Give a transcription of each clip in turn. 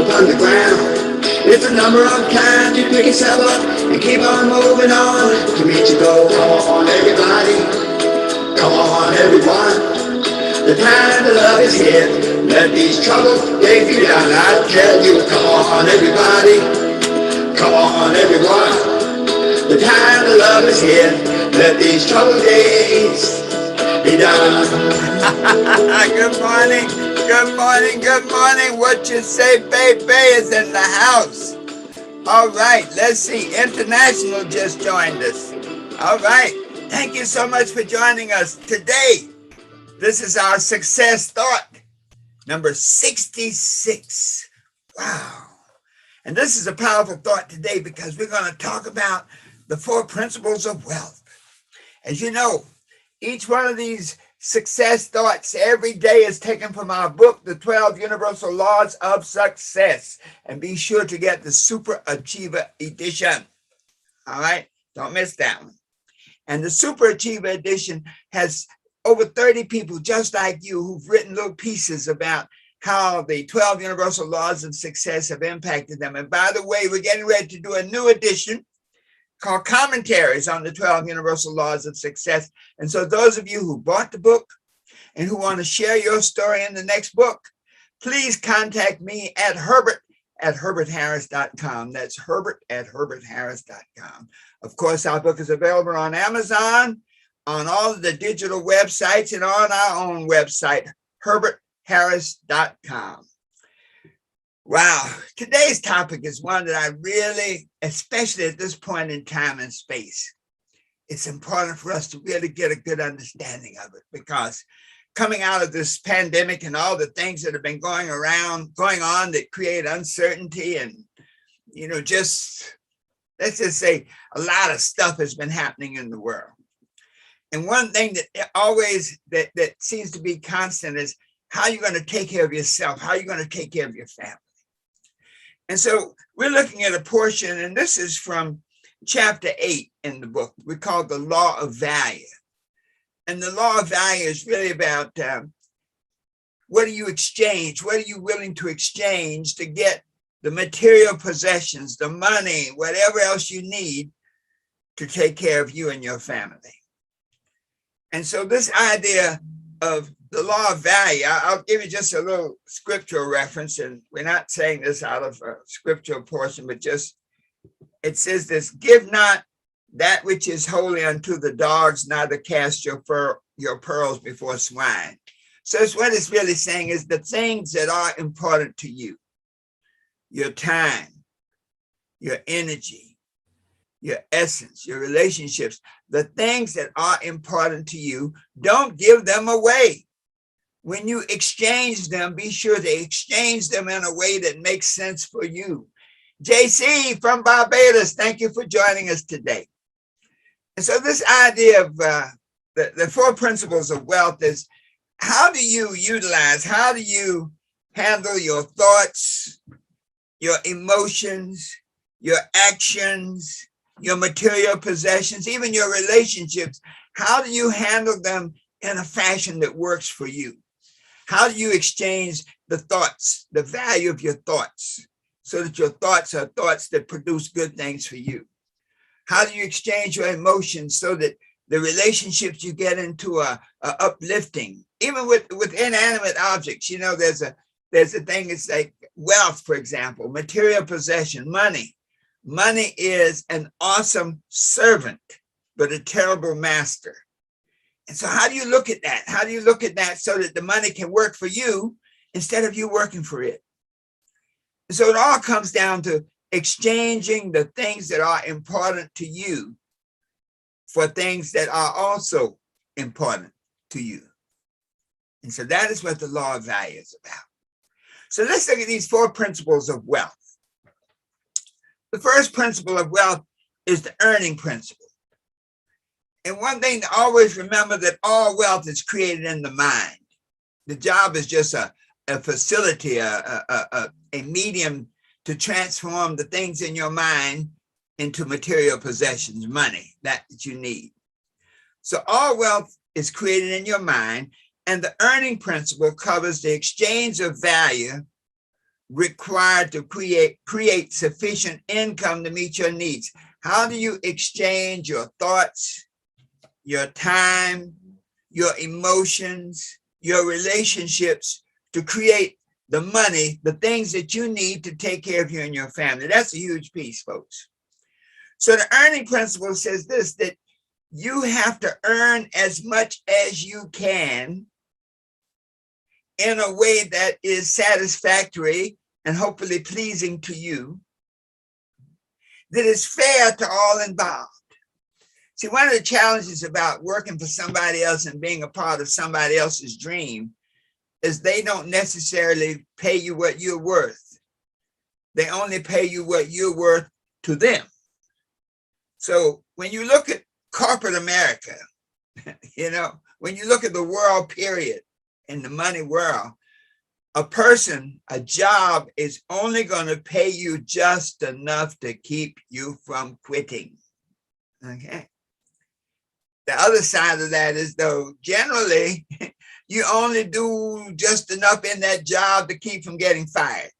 upon the ground. It's the number of times you pick yourself up and keep on moving on to reach your goal. Come on, everybody. Come on, everyone. The time to love is here. Let these troubles take you down. I tell you, come on, everybody. Come on, everyone. The time to love is here. Let these troubled days be done. Good morning, good morning, good morning. What you say, baby, is in the house. All right, let's see. International just joined us. All right, thank you so much for joining us today. This is our success thought, number 66. Wow. And this is a powerful thought today because we're going to talk about the 4 principles of wealth. As you know, each one of these success thoughts every day is taken from our book, The 12 Universal Laws of Success. And be sure to get the Super Achiever Edition. All right? Don't miss that one. And the Super Achiever Edition has over 30 people just like you who've written little pieces about how the 12 Universal Laws of Success have impacted them. And by the way, we're getting ready to do a new edition called Commentaries on the 12 Universal Laws of Success. And so those of you who bought the book and who want to share your story in the next book, please contact me at herbert@herbertharris.com. That's herbert@herbertharris.com. Of course, our book is available on Amazon, on all of the digital websites, and on our own website, herbertharris.com. Wow, today's topic is one that I really, especially at this point in time and space, it's important for us to really get a good understanding of it, because coming out of this pandemic and all the things that have been going on that create uncertainty and, let's just say a lot of stuff has been happening in the world. And one thing that seems to be constant is how you're going to take care of yourself, how you're going to take care of your family. And so we're looking at a portion, and this is from chapter 8 in the book. We call it the Law of Value. And the Law of Value is really about what do you exchange? What are you willing to exchange to get the material possessions, the money, whatever else you need to take care of you and your family? And so this idea of the law of value, I'll give you just a little scriptural reference, and we're not saying this out of a scriptural portion, but just, it says this: give not that which is holy unto the dogs, neither cast your pearls before swine. So it's what it's really saying is the things that are important to you, your time, your energy, your essence, your relationships, the things that are important to you, don't give them away. When you exchange them, be sure to exchange them in a way that makes sense for you. JC from Barbados, thank you for joining us today. And so this idea of the 4 principles of wealth is, how do you handle your thoughts, your emotions, your actions, your material possessions, even your relationships? How do you handle them in a fashion that works for you? How do you exchange the thoughts, the value of your thoughts, so that your thoughts are thoughts that produce good things for you? How do you exchange your emotions so that the relationships you get into are uplifting? Even with inanimate objects, there's a thing, it's like wealth, for example, material possession, money. Money is an awesome servant, but a terrible master. And so how do you look at that? How do you look at that so that the money can work for you instead of you working for it? And so it all comes down to exchanging the things that are important to you for things that are also important to you. And so that is what the law of value is about. So let's look at these 4 principles of wealth. The first principle of wealth is the earning principle. And one thing to always remember, that all wealth is created in the mind. The job is just a facility, a medium to transform the things in your mind into material possessions, money, that you need. So all wealth is created in your mind, and the earning principle covers the exchange of value required to create sufficient income to meet your needs? How do you exchange your thoughts, your time, your emotions, your relationships to create the money, the things that you need to take care of you and your family? That's a huge piece, folks. So the earning principle says this, that you have to earn as much as you can in a way that is satisfactory and hopefully pleasing to you, that is fair to all involved. See, one of the challenges about working for somebody else and being a part of somebody else's dream is they don't necessarily pay you what you're worth. They only pay you what you're worth to them. So when you look at corporate America, when you look at the world period, in the money world, a job is only going to pay you just enough to keep you from quitting. Okay. The other side of that is, though, generally, you only do just enough in that job to keep from getting fired.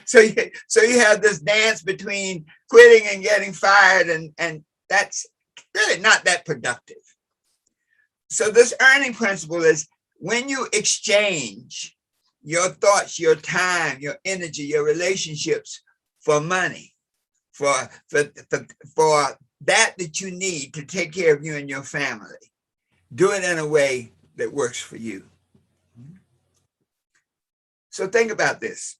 So you have this dance between quitting and getting fired, and that's really not that productive. So this earning principle is, when you exchange your thoughts, your time, your energy, your relationships for money, for that you need to take care of you and your family, do it in a way that works for you. So think about this.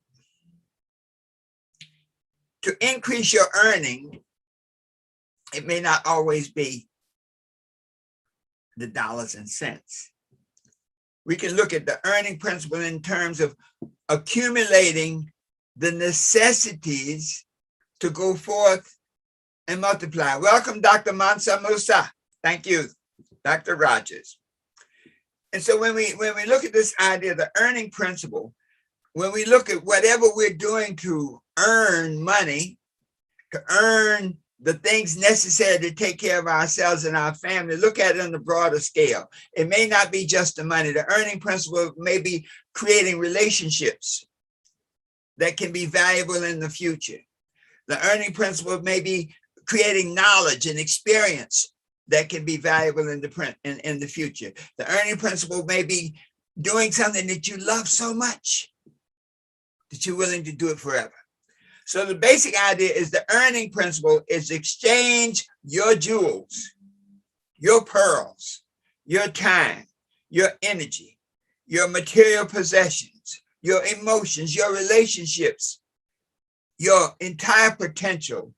To increase your earning, it may not always be the dollars and cents. We can look at the earning principle in terms of accumulating the necessities to go forth and multiply. Welcome, Dr. Mansa Musa. Thank you, Dr. Rogers. And so when we look at this idea, the earning principle, when we look at whatever we're doing to earn money, to earn the things necessary to take care of ourselves and our family, look at it on the broader scale. It may not be just the money. The earning principle may be creating relationships that can be valuable in the future. The earning principle may be creating knowledge and experience that can be valuable in the future. The earning principle may be doing something that you love so much that you're willing to do it forever. So the basic idea is the earning principle is exchange your jewels, your pearls, your time, your energy, your material possessions, your emotions, your relationships, your entire potential,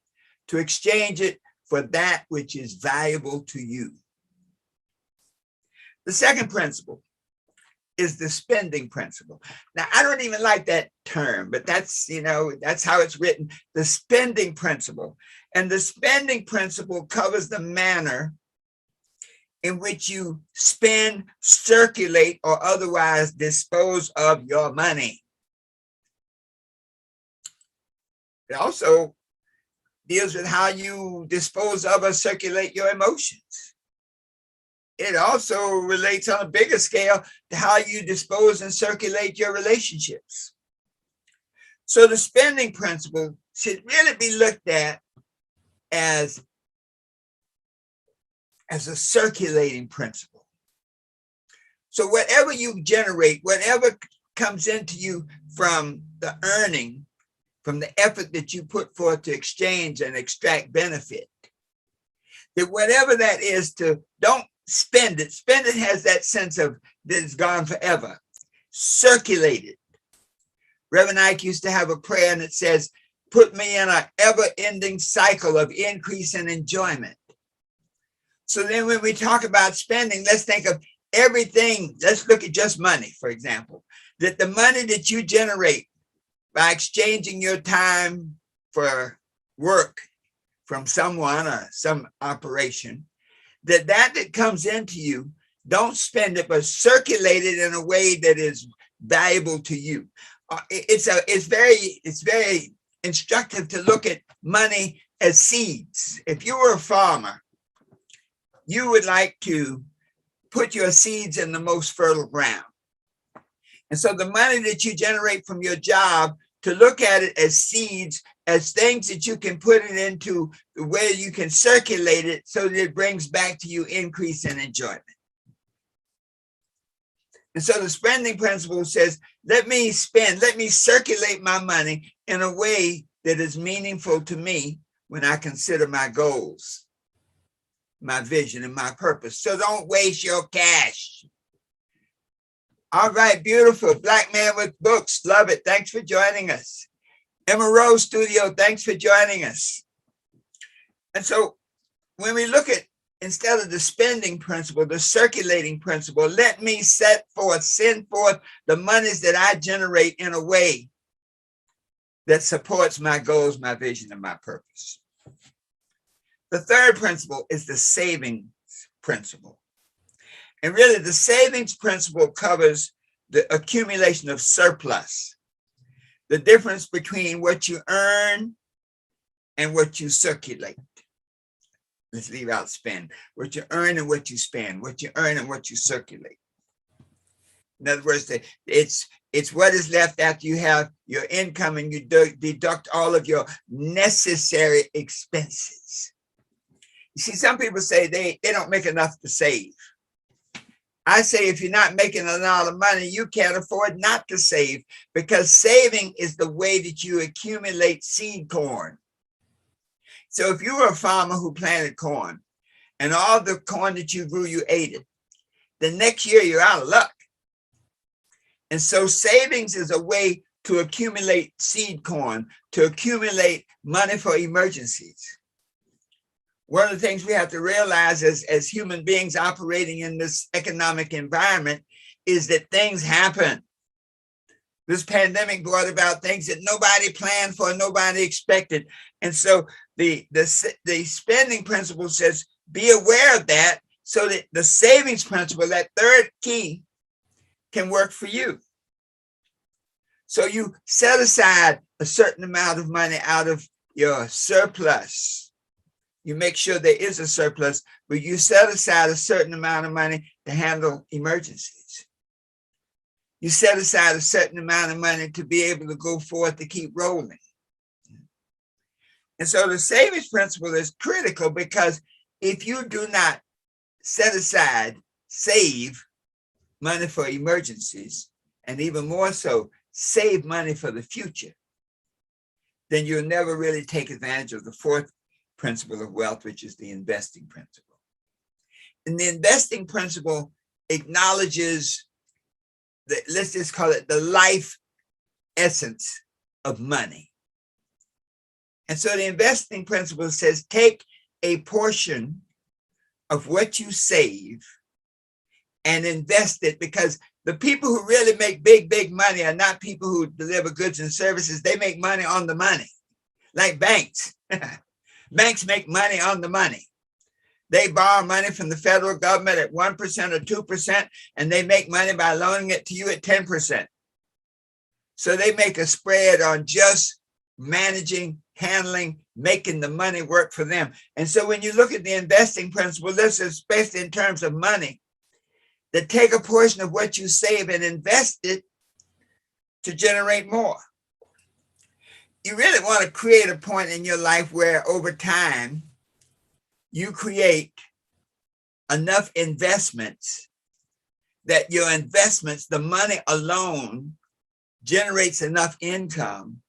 to exchange it for that which is valuable to you. The second principle is the spending principle. Now, I don't even like that term, but that's how it's written, the spending principle. And the spending principle covers the manner in which you spend, circulate, or otherwise dispose of your money. It also deals with how you dispose of or circulate your emotions. It also relates on a bigger scale to how you dispose and circulate your relationships. So the spending principle should really be looked at as a circulating principle. So whatever you generate, whatever comes into you from the earning, from the effort that you put forth to exchange and extract benefit, that whatever that is, don't spend it. Spend it has that sense of that it's gone forever. Circulate it. Reverend Ike used to have a prayer and it says, put me in an ever-ending cycle of increase and enjoyment. So then when we talk about spending, let's think of everything. Let's look at just money, for example, that the money that you generate by exchanging your time for work from someone or some operation, that comes into you, don't spend it, but circulate it in a way that is valuable to you. It's very instructive to look at money as seeds. If you were a farmer, you would like to put your seeds in the most fertile ground. And so the money that you generate from your job to look at it as seeds, as things that you can put it into where you can circulate it so that it brings back to you increase in enjoyment. And so the spending principle says, let me spend, let me circulate my money in a way that is meaningful to me when I consider my goals, my vision, and my purpose. So don't waste your cash. All right, beautiful. Black Man with Books. Love it. Thanks for joining us. Emma Rose Studio, thanks for joining us. And so when we look at, instead of the spending principle, the circulating principle, let me send forth the monies that I generate in a way that supports my goals, my vision, and my purpose. The third principle is the savings principle. And really, the savings principle covers the accumulation of surplus, the difference between what you earn and what you circulate. Let's leave out spend. What you earn and what you spend, what you earn and what you circulate. In other words, it's what is left after you have your income and you deduct all of your necessary expenses. You see, some people say they don't make enough to save. I say if you're not making a lot of money, you can't afford not to save, because saving is the way that you accumulate seed corn. So if you were a farmer who planted corn and all the corn that you grew, you ate it, the next year you're out of luck. And so savings is a way to accumulate seed corn, to accumulate money for emergencies. One of the things we have to realize as human beings operating in this economic environment is that things happen. This pandemic brought about things that nobody planned for, nobody expected. And so the spending principle says, be aware of that so that the savings principle, that third key, can work for you. So you set aside a certain amount of money out of your surplus. You make sure there is a surplus, but you set aside a certain amount of money to handle emergencies. You set aside a certain amount of money to be able to go forth to keep rolling. And so the savings principle is critical, because if you do not set aside, save money for emergencies, and even more so, save money for the future, then you'll never really take advantage of the fourth principle of wealth, which is the investing principle. And the investing principle acknowledges that, let's just call it the life essence of money. And so the investing principle says, take a portion of what you save and invest it, because the people who really make big money are not people who deliver goods and services. They make money on the money, like banks. Banks make money on the money. They borrow money from the federal government at 1% or 2%, and they make money by loaning it to you at 10%. So they make a spread on just managing, handling, making the money work for them. And so when you look at the investing principle, this is especially in terms of money, that take a portion of what you save and invest it to generate more. You really want to create a point in your life where over time you create enough investments that your investments, the money alone, generates enough income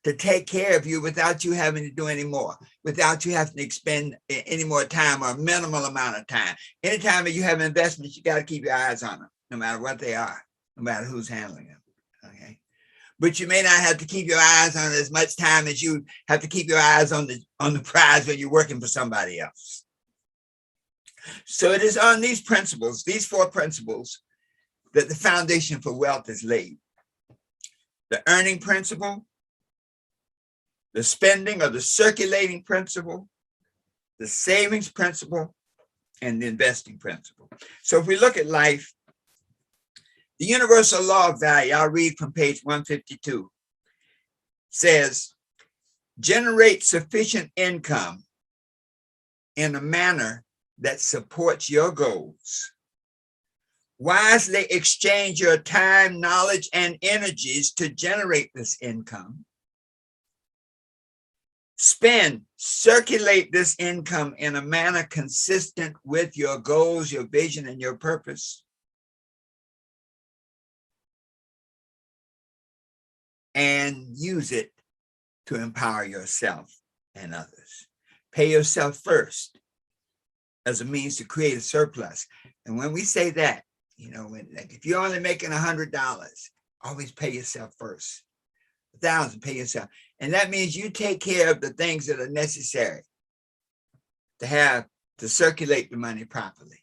to take care of you without you having to do any more, without you having to expend any more time or a minimal amount of time. Anytime that you have investments, you got to keep your eyes on them, no matter what they are, no matter who's handling them. Okay. But you may not have to keep your eyes on it as much time as you have to keep your eyes on the prize when you're working for somebody else. So it is on these principles, these four principles, that the foundation for wealth is laid. The earning principle, the spending or the circulating principle, the savings principle, and the investing principle. So if we look at life, the universal law of value, I'll read from page 152, says, generate sufficient income in a manner that supports your goals Wisely exchange your time, knowledge, and energies to generate this income. Circulate this income in a manner consistent with your goals, your vision, and your purpose. And use it to empower yourself and others. Pay yourself first as a means to create a surplus. And when we say that, if you're only making $100, always pay yourself first. $1,000, pay yourself. And that means you take care of the things that are necessary to circulate the money properly,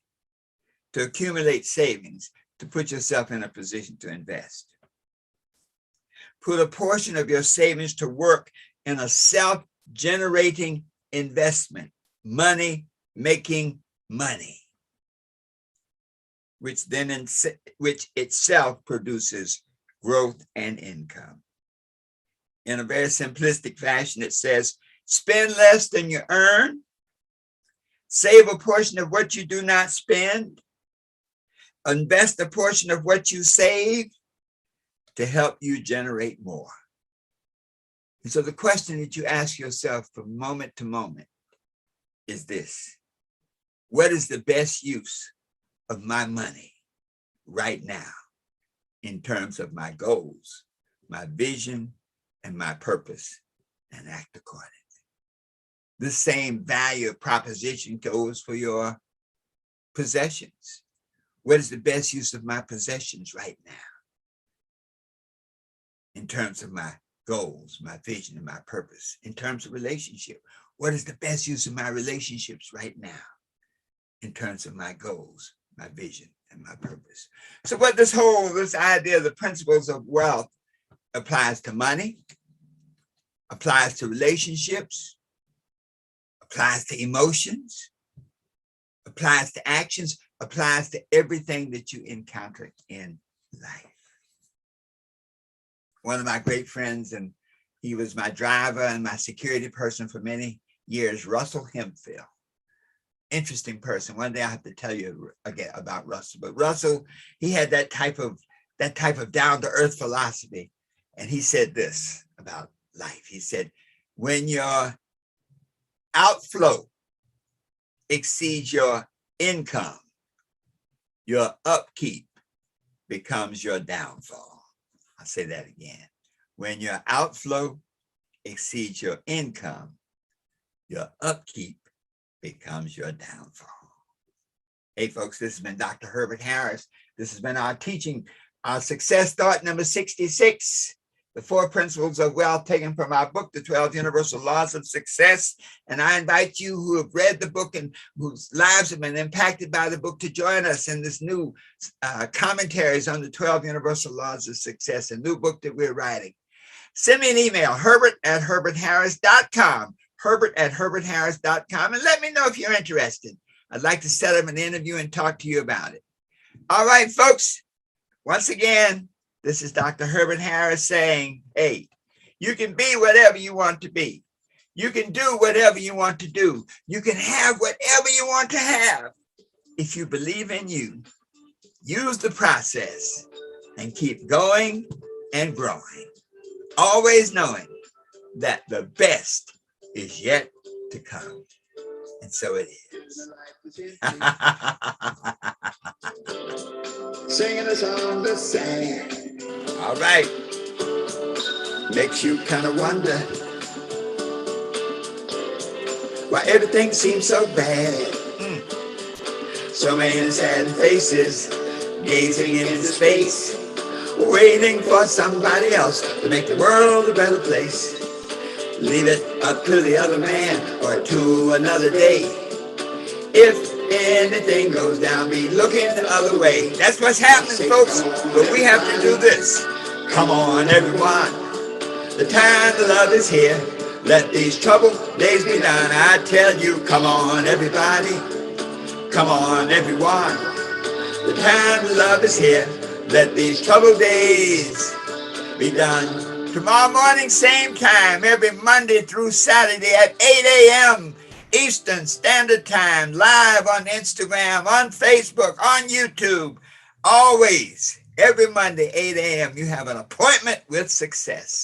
to accumulate savings, to put yourself in a position to invest. Put a portion of your savings to work in a self-generating investment, money making money, which itself produces growth and income. In a very simplistic fashion, it says, spend less than you earn, save a portion of what you do not spend, invest a portion of what you save to help you generate more. And so the question that you ask yourself from moment to moment is this: what is the best use of my money right now in terms of my goals, my vision, and my purpose, and act accordingly? The same value proposition goes for your possessions. What is the best use of my possessions right now in terms of my goals, my vision, and my purpose? In terms of relationship, what is the best use of my relationships right now in terms of my goals, my vision, and my purpose? So what this idea of the principles of wealth applies to money, applies to relationships, applies to emotions, applies to actions, applies to everything that you encounter in life. One of my great friends, and he was my driver and my security person for many years, Russell Hemphill. Interesting person. One day I have to tell you again about Russell. But Russell, he had that type of down-to-earth philosophy. And he said this about life. He said, when your outflow exceeds your income, your upkeep becomes your downfall. I'll say that again. When your outflow exceeds your income, your upkeep becomes your downfall. Hey folks, this has been Dr. Herbert Harris. This has been our teaching, our success thought number 66. The 4 principles of wealth, taken from our book, The 12 Universal Laws of Success. And I invite you who have read the book and whose lives have been impacted by the book to join us in this new commentaries on the 12 Universal Laws of Success, a new book that we're writing. Send me an email, herbert@herbertharris.com, herbert@herbertharris.com, and let me know if you're interested. I'd like to set up an interview and talk to you about it. All right, folks. Once again, this is Dr. Herbert Harris saying, hey, you can be whatever you want to be. You can do whatever you want to do. You can have whatever you want to have. If you believe in you, use the process and keep going and growing. Always knowing that the best is yet to come. And so it is. Singing a song to sing. All right. Makes you kind of wonder why everything seems so bad. So many sad faces gazing into space, waiting for somebody else to make the world a better place. Leave it up to the other man or to another day. If anything goes down, be looking the other way. That's what's happening, folks. But we have to do this. Come on, everyone. The time to love is here. Let these troubled days be done. I tell you, come on, everybody. Come on, everyone. The time to love is here. Let these troubled days be done. Tomorrow morning, same time, every Monday through Saturday at 8 a.m. Eastern Standard Time, live on Instagram, on Facebook, on YouTube. Always, every Monday, 8 a.m., you have an appointment with success.